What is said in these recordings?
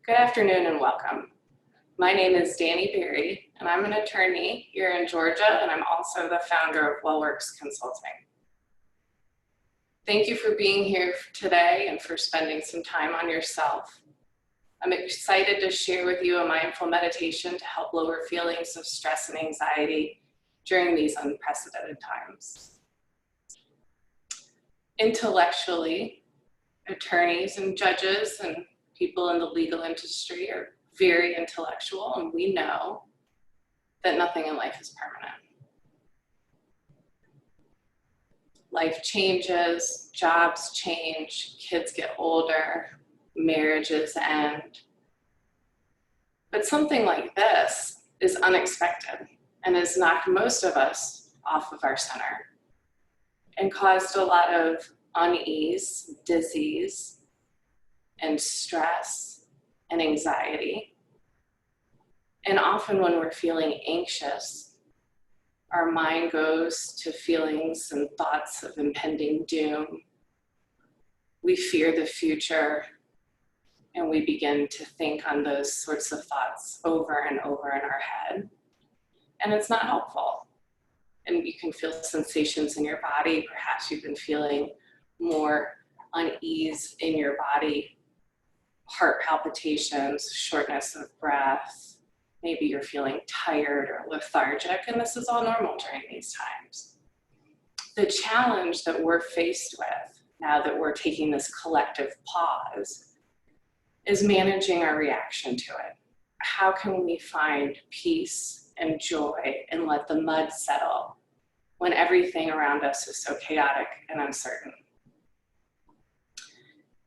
Good afternoon and welcome. My name is Dani Berry, and I'm an attorney here in Georgia, and I'm also the founder of Wellworks Consulting. Thank you for being here today and for spending some time on yourself. I'm excited to share with you a mindful meditation to help lower feelings of stress and anxiety during these unprecedented times. Intellectually, attorneys and judges and people in the legal industry are very intellectual, and we know that nothing in life is permanent. Life changes, jobs change, kids get older, marriages end. But something like this is unexpected and has knocked most of us off of our center and caused a lot of unease, disease, and stress and anxiety. And often when we're feeling anxious, our mind goes to feelings and thoughts of impending doom. We fear the future, and we begin to think on those sorts of thoughts over and over in our head. And it's not helpful. And you can feel sensations in your body. Perhaps you've been feeling more unease in your body, heart palpitations, shortness of breath. Maybe you're feeling tired or lethargic, and this is all normal during these times. The challenge that we're faced with now that we're taking this collective pause is managing our reaction to it. How can we find peace and joy and let the mud settle when everything around us is so chaotic and uncertain?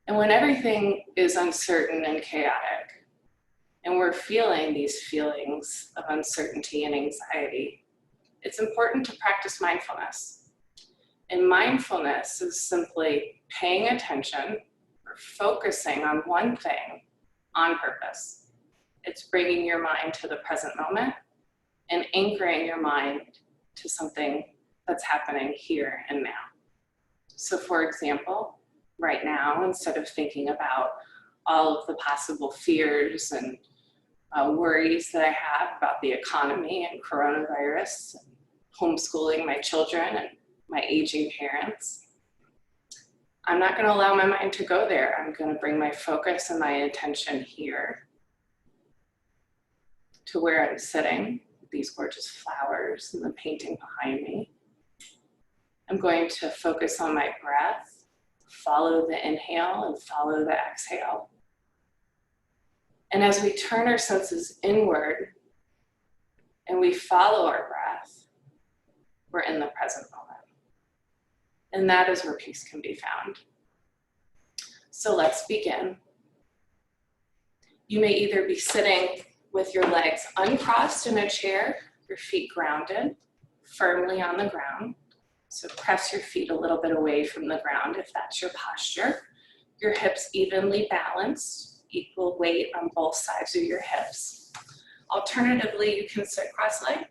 And when everything is uncertain and chaotic, and we're feeling these feelings of uncertainty and anxiety, it's important to practice mindfulness. And mindfulness is simply paying attention or focusing on one thing on purpose. It's bringing your mind to the present moment and anchoring your mind to something that's happening here and now. So for example, right now, instead of thinking about all of the possible fears and worries that I have about the economy and coronavirus, and homeschooling my children and my aging parents, I'm not going to allow my mind to go there. I'm going to bring my focus and my attention here to where I'm sitting, these gorgeous flowers and the painting behind me. I'm going to focus on my breath, follow the inhale and follow the exhale. And as we turn our senses inward and we follow our breath, we're in the present moment. And that is where peace can be found. So let's begin. You may either be sitting with your legs uncrossed in a chair, your feet grounded firmly on the ground. So press your feet a little bit away from the ground if that's your posture. Your hips evenly balanced, equal weight on both sides of your hips. Alternatively, you can sit cross-legged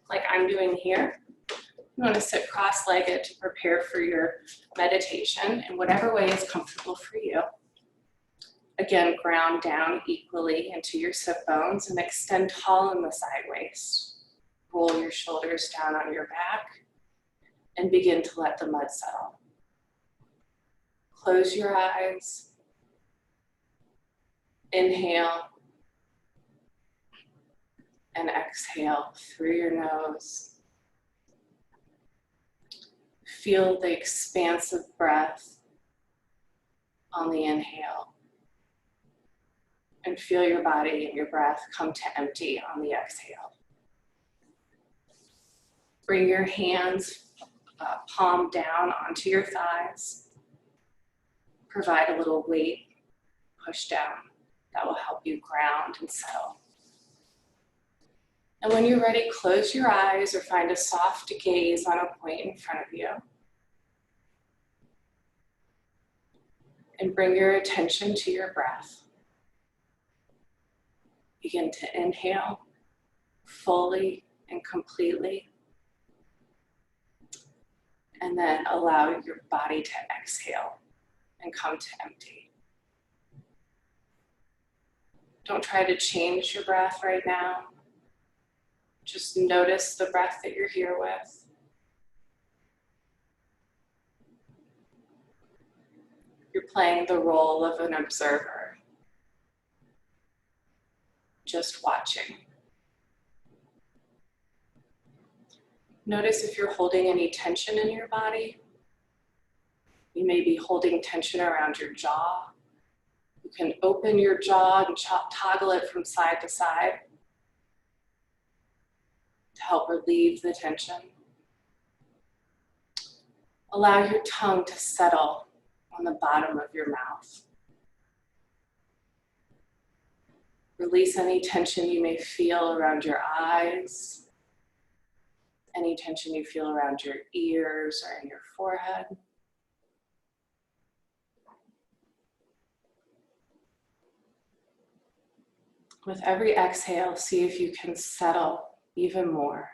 like I'm doing here. You want to sit cross-legged to prepare for your meditation in whatever way is comfortable for you. Again, ground down equally into your sit bones and extend tall in the side waist. Roll your shoulders down on your back and begin to let the mud settle. Close your eyes. Inhale and exhale through your nose. Feel the expansive breath on the inhale. And feel your body and your breath come to empty on the exhale. Bring your hands palm down onto your thighs. Provide a little weight, push down. That will help you ground and settle. And when you're ready, close your eyes or find a soft gaze on a point in front of you. And bring your attention to your breath. Begin to inhale fully and completely. And then allow your body to exhale and come to empty. Don't try to change your breath right now. Just notice the breath that you're here with. You're playing the role of an observer, just watching. Notice if you're holding any tension in your body. You may be holding tension around your jaw. You can open your jaw and toggle it from side to side to help relieve the tension. Allow your tongue to settle on the bottom of your mouth. Release any tension you may feel around your eyes, any tension you feel around your ears or in your forehead. With every exhale, see if you can settle even more.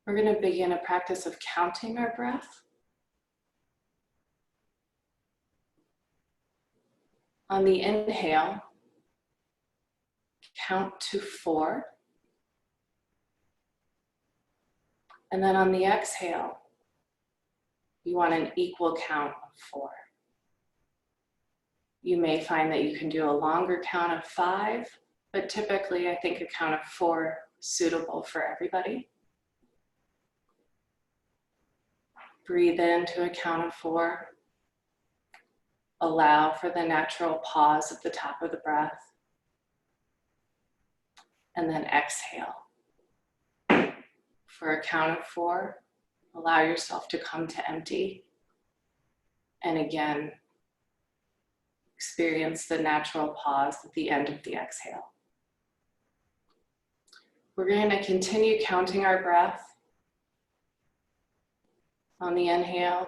We're going to begin a practice of counting our breath. On the inhale, count to 4. And then on the exhale, you want an equal count of 4. You may find that you can do a longer count of 5, but typically I think a count of 4 is suitable for everybody. Breathe into a count of 4. Allow for the natural pause at the top of the breath. And then exhale. For a count of 4, allow yourself to come to empty. And again, experience the natural pause at the end of the exhale. We're going to continue counting our breath on the inhale,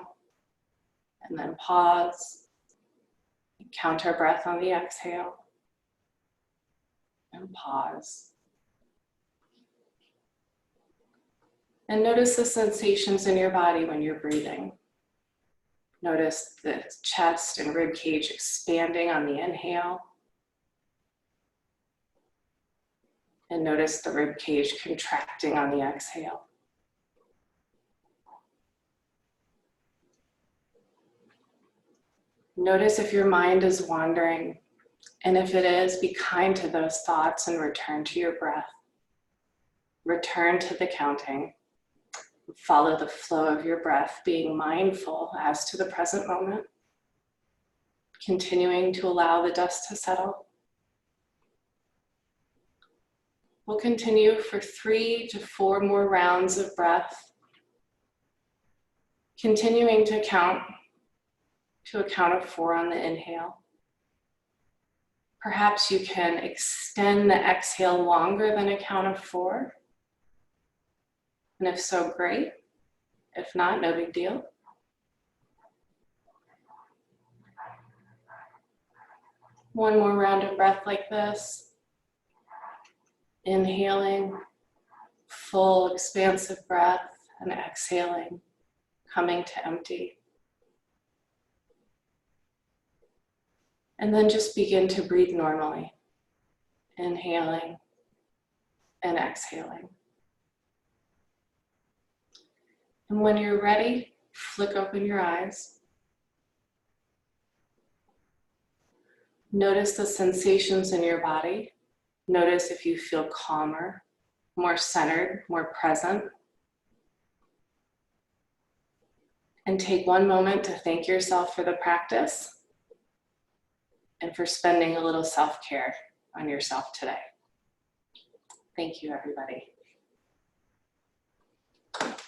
and then pause. Count our breath on the exhale, and pause. And notice the sensations in your body when you're breathing. Notice the chest and rib cage expanding on the inhale. And notice the rib cage contracting on the exhale. Notice if your mind is wandering, and if it is, be kind to those thoughts and return to your breath. Return to the counting. Follow the flow of your breath, being mindful as to the present moment, continuing to allow the dust to settle. We'll continue for 3 to 4 more rounds of breath, continuing to count to a count of 4 on the inhale. Perhaps you can extend the exhale longer than a count of 4. And if so, great. If not, no big deal. One more round of breath like this. Inhaling, full expansive breath, and exhaling, coming to empty. And then just begin to breathe normally. Inhaling and exhaling. And when you're ready, flick open your eyes. Notice the sensations in your body. Notice if you feel calmer, more centered, more present. And take one moment to thank yourself for the practice and for spending a little self-care on yourself today. Thank you, everybody.